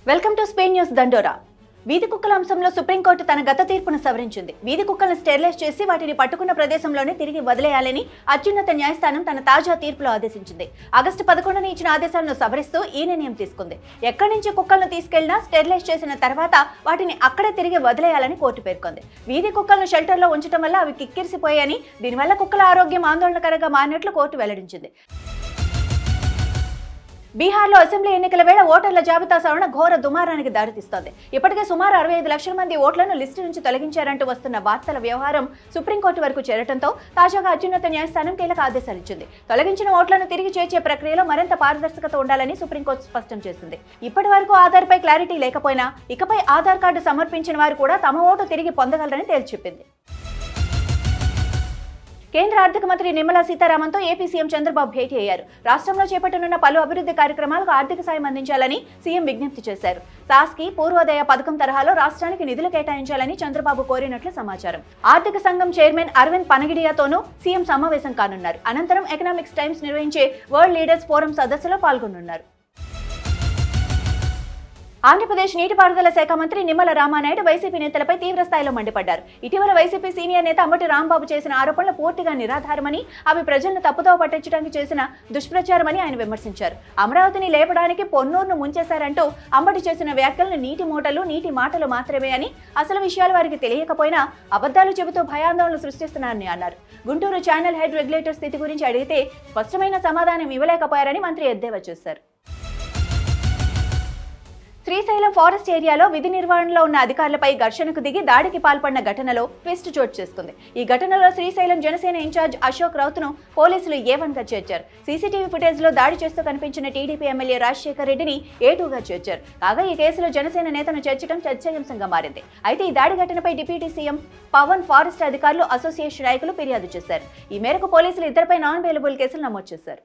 Welcome to Spain news దండోరా. వీధి కుక్కల అంశంలో సుప్రీంకోర్టు తన గత తీర్పును సవరించింది. వీధి కుక్కలను స్టెరిలైజ్ చేసి వాటిని పట్టుకున్న ప్రదేశంలోనే తిరిగి వదిలేయాలని అత్యున్నత న్యాయస్థానం తన తాజా తీర్పులో ఆదేశించింది. ఆగస్టు 11న ఇచ్చిన ఆదేశాలను సవరిస్తూ ఈ నిర్ణయం తీసుకుంది. ఎక్కడి నుంచి కుక్కలను తీసుకెళ్లినా స్టెరిలైజ్ చేసిన తర్వాత వాటిని అక్కడే తిరిగి వదిలేయాలని కోర్టు పేర్కొంది. వీధి కుక్కలను షెల్టర్లో ఉంచడం వల్ల అవి కిక్కిరిసిపోయాయని, దీనివల్ల కుక్కల ఆరోగ్యం ఆందోళనకరంగా మారినట్లు కోర్టు వెల్లడించింది. బీహార్లో అసెంబ్లీ ఎన్నికల వేళ ఓటర్ల జాబితా సవరణ ఘోర దుమారానికి దారితీస్తోంది. ఇప్పటికే సుమారు 65 లక్షల మంది ఓట్లను లిస్టు నుంచి తొలగించారంటూ వస్తున్న వార్తల వ్యవహారం సుప్రీంకోర్టు వరకు చేరడంతో తాజాగా అత్యున్నత న్యాయస్థానం కీలక ఆదేశాలు ఇచ్చింది. తొలగించిన ఓట్లను తిరిగి చేర్చే ప్రక్రియలో మరింత పారదర్శకత ఉండాలని సుప్రీంకోర్టు స్పష్టం చేసింది. ఇప్పటి వరకు ఆధార్పై క్లారిటీ లేకపోయినా ఇకపై ఆధార్ కార్డు సమర్పించిన వారు కూడా తమ ఓటు తిరిగి పొందగలరని తేల్చిచెప్పింది. కేంద్ర ఆర్థిక మంత్రి నిర్మలా సీతారామన్తో ఏపీ సీఎం చంద్రబాబు భేటీ అయ్యారు. రాష్ట్రంలో చేపట్టనున్న పలు అభివృద్ధి కార్యక్రమాలకు ఆర్థిక సాయం అందించాలని సీఎం విజ్ఞప్తి చేశారు. సాస్కి పూర్వోదయ పథకం తరహాలో రాష్ట్రానికి నిధులు కేటాయించాలని చంద్రబాబు కోరినట్లు సమాచారం. ఆర్థిక సంఘం చైర్మన్ అరవింద్ పనగిడియాతోనూ సీఎం సమావేశం కానున్నారు. అనంతరం ఎకనామిక్స్ టైమ్స్ నిర్వహించే వరల్డ్ లీడర్స్ ఫోరం సదస్సులో పాల్గొనున్నారు. ఆంధ్రప్రదేశ్ నీటిపారుదల శాఖ మంత్రి నిమ్మల రామానాయుడు వైసీపీ నేతలపై తీవ్రస్థాయిలో మండిపడ్డారు. ఇటీవల వైసీపీ సీనియర్ నేత అంబటి రాంబాబు చేసిన ఆరోపణలు పూర్తిగా నిరాధారమని, అవి ప్రజలను తప్పుదోవ పట్టించడానికి చేసిన దుష్ప్రచారమని ఆయన విమర్శించారు. అమరావతిని లేపడానికి పొన్నూరును ముంచేశారంటూ అంబటి చేసిన వ్యాఖ్యలను నీటి మూటలు, నీటి మాటలు మాత్రమే అని, అసలు విషయాలు వారికి తెలియకపోయినా అబద్ధాలు చెబుతూ భయాందోళనలు సృష్టిస్తున్నారని అన్నారు. గుంటూరు ఛానల్ హెడ్ రెగ్యులేటర్ స్థితి గురించి అడిగితే స్పష్టమైన సమాధానం ఇవ్వలేకపోయారని మంత్రి ఎద్దేవా చేశారు. శ్రీశైలం ఫారెస్ట్ ఏరియాలో విధి నిర్వహణలో ఉన్న అధికారులపై ఘర్షణకు దిగి దాడికి పాల్పడిన ఘటనలో ట్విస్ట్ చోటు చేసుకుంది. ఈ ఘటనలో శ్రీశైలం జనసేన ఇన్ఛార్జ్ అశోక్ రౌత్ను పోలీసులు A1గా చేర్చారు. సీసీటీవీ ఫుటేజ్లో దాడి చేస్తూ కనిపించిన టీడీపీ ఎమ్మెల్యే రాజశేఖర్ రెడ్డిని A2గా చేర్చారు. కాగా ఈ కేసులో జనసేన నేతను చేర్చడం చర్చనీయాంశంగా మారింది. అయితే ఈ దాడి ఘటనపై డిప్యూటీ సీఎం పవన్, ఫారెస్ట్ అధికారులు, అసోసియేషన్ నాయకులు ఫిర్యాదు చేశారు. ఈ మేరకు పోలీసులు ఇద్దరిపై నాన్ బెయిలబుల్ కేసులు నమోదు చేశారు.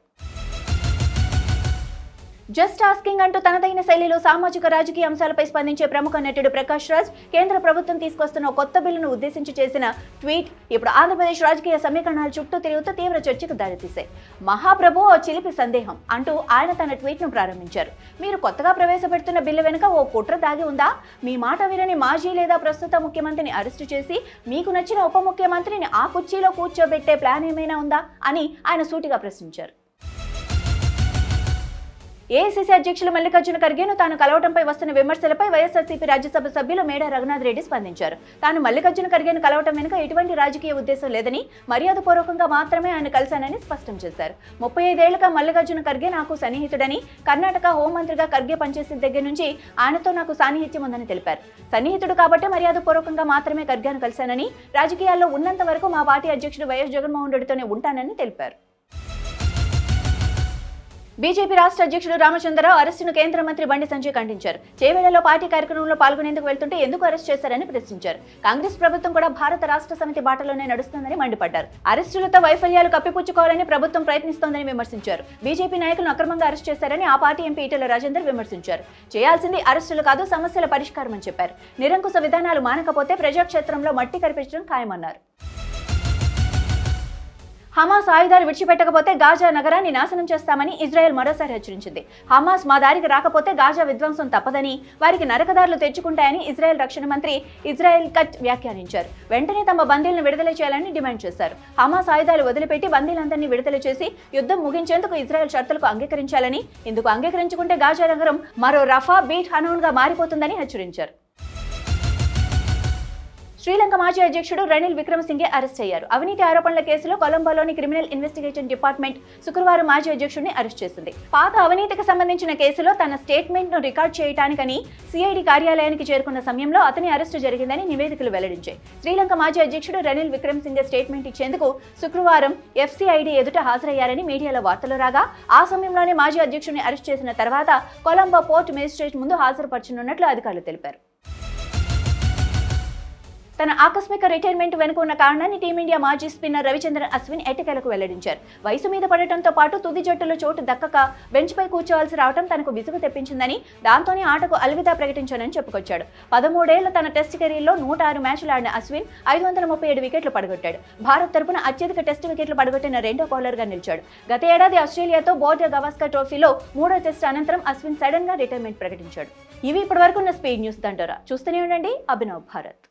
జస్ట్ ఆస్కింగ్ అంటూ తనదైన శైలిలో సామాజిక రాజకీయ అంశాలపై స్పందించే ప్రముఖ నటుడు ప్రకాష్ రాజ్ కేంద్ర ప్రభుత్వం తీసుకొస్తున్న కొత్త బిల్లును ఉద్దేశించి చేసిన ట్వీట్ ఇప్పుడు ఆంధ్రప్రదేశ్ రాజకీయ సమీకరణాల చుట్టూ తిరుగుతూ తీవ్ర చర్చకు దారితీశాయి. మహాప్రభు ఓ చిలిపి సందేహం అంటూ ఆయన తన ట్వీట్ను ప్రారంభించారు. మీరు కొత్తగా ప్రవేశపెడుతున్న బిల్లు వెనుక ఓ కుట్ర దాగి ఉందా? మీ మాట వినని మాజీ లేదా ప్రస్తుత ముఖ్యమంత్రిని అరెస్టు చేసి మీకు నచ్చిన ఉప ముఖ్యమంత్రిని ఆ కుర్చీలో కూర్చోబెట్టే ప్లాన్ ఏమైనా ఉందా అని ఆయన సూటిగా ప్రశ్నించారు. ఏఐసీసీ అధ్యక్షులు మల్లికార్జున ఖర్గేను తాను కలవటంపై వస్తున్న విమర్శలపై వైఎస్ఆర్సీపీ రాజ్యసభ సభ్యులు మేడా రఘునాథ్ రెడ్డి స్పందించారు. తాను మల్లికార్జున ఖర్గేను కలవటం వెనుక ఎటువంటి రాజకీయ ఉద్దేశం లేదని, మర్యాదపూర్వకంగా మాత్రమే ఆయన కలిశానని స్పష్టం చేశారు. 35 ఏళ్లుగా మల్లికార్జున ఖర్గే నాకు సన్నిహితుడని, కర్ణాటక హోంమంత్రిగా ఖర్గే పనిచేసిన దగ్గర నుంచి ఆయనతో నాకు సాన్నిహిత్యం ఉందని తెలిపారు. సన్నిహితుడు కాబట్టి మర్యాదపూర్వకంగా మాత్రమే ఖర్గేను కలిశానని, రాజకీయాల్లో ఉన్నంత వరకు మా పార్టీ అధ్యక్షుడు వైఎస్ జగన్మోహన్ రెడ్డితోనే ఉంటానని తెలిపారు. బీజేపీ రాష్ట్ర అధ్యక్షుడు రామచంద్రరావు అరెస్టును కేంద్ర మంత్రి బండి సంజయ్ ఖండించారు. చేవేళ్లలో పార్టీ కార్యక్రమంలో పాల్గొనేందుకు వెళ్తుంటే ఎందుకు అరెస్ట్ చేశారని ప్రశ్నించారు. కాంగ్రెస్ ప్రభుత్వం కూడా భారత రాష్ట్ర సమితి బాటలోనే నడుస్తుందని మండిపడ్డారు. అరెస్టులతో వైఫల్యాలు కప్పిపుచ్చుకోవాలని ప్రభుత్వం ప్రయత్నిస్తోందని విమర్శించారు. బీజేపీ నాయకులను అక్రమంగా అరెస్ట్ చేశారని ఆ పార్టీ ఎంపీ ఈటెల రాజేందర్ విమర్శించారు. చేయాల్సింది అరెస్టులు కాదు, సమస్యల పరిష్కారం అని చెప్పారు. నిరంకుశ విధానాలు మానకపోతే ప్రజాక్షేత్రంలో మట్టి కరిపించడం ఖాయమన్నారు. హమాస్ ఆయుధాలు విడిచిపెట్టకపోతే గాజా నగరాన్ని నాశనం చేస్తామని ఇజ్రాయెల్ మరోసారి హెచ్చరించింది. హమాస్ మా దారికి రాకపోతే గాజా విధ్వంసం తప్పదని, వారికి నరకదారులు తెచ్చుకుంటాయని ఇజ్రాయెల్ రక్షణ మంత్రి ఇజ్రాయెల్ కట్ వ్యాఖ్యానించారు. వెంటనే తమ బందీలను విడుదల చేయాలని డిమాండ్ చేశారు. హమాస్ ఆయుధాలు వదిలిపెట్టి బందీలందరినీ విడుదల చేసి యుద్ధం ముగించేందుకు ఇజ్రాయెల్ షరతులకు అంగీకరించాలని, ఇందుకు అంగీకరించుకుంటే గాజా నగరం మరో రఫా, బీట్ హనూన్గా మారిపోతుందని హెచ్చరించారు. శ్రీలంక మాజీ అధ్యక్షుడు రనిల్ విక్రమసింఘే అరెస్ట్ అయ్యారు. అవినీతి ఆరోపణల కేసులో కొలంబోలోని క్రిమినల్ ఇన్వెస్టిగేషన్ డిపార్ట్మెంట్ శుక్రవారం మాజీ అధ్యక్షుడిని అరెస్ట్ చేసింది. పాత అవినీతికి సంబంధించిన కేసులో తన స్టేట్మెంట్ ను రికార్డ్ చేయడానికని సిఐడి కార్యాలయానికి చేరుకున్న సమయంలో అతని అరెస్టు జరిగిందని నివేదికలు వెల్లడించాయి. శ్రీలంక మాజీ అధ్యక్షుడు రనిల్ విక్రమసింఘే స్టేట్మెంట్ ఇచ్చేందుకు శుక్రవారం ఎఫ్సిఐడి ఎదుట హాజరయ్యారని మీడియాలో వార్తలు రాగా, ఆ సమయంలోనే మాజీ అధ్యక్షుడిని అరెస్ట్ చేసిన తర్వాత కొలంబో పోర్ట్ మేజిస్ట్రేట్ ముందు హాజరుపరచనున్నట్లు అధికారులు తెలిపారు. తన ఆకస్మిక రిటైర్మెంట్ వెనుక ఉన్న కారణాన్ని టీమిండియా మాజీ స్పిన్నర్ రవిచంద్రన్ అశ్విన్ ఎట్టకేలకు వెల్లడించారు. వయసు మీద పడటంతో పాటు తుది జట్టులో చోటు దక్కక బెంచ్పై కూర్చోవాల్సి రావడం తనకు విసుగు తెప్పించిందని, దాంతోనే ఆటకు అల్విదా ప్రకటించానని చెప్పుకొచ్చాడు. 13 ఏళ్ల తన టెస్ట్ కెరీర్లో 106 మ్యాచ్లు ఆడిన అశ్విన్ 537 వికెట్లు పడగొట్టాడు. భారత్ తరపున అత్యధిక టెస్ట్ వికెట్లు పడగొట్టిన రెండో బౌలర్గా నిలిచాడు. గత ఏడాది ఆస్ట్రేలియాతో బోర్డర్ గవాస్కర్ ట్రోఫీలో 3వ టెస్ట్ అనంతరం అశ్విన్ సడన్ గా రిటైర్మెంట్ ప్రకటించాడు. ఇవి ఇప్పటివరకు ఉన్న స్పీడ్ న్యూస్ దండోరా. చూస్తూనే ఉండండి అభినవ్ భారత్.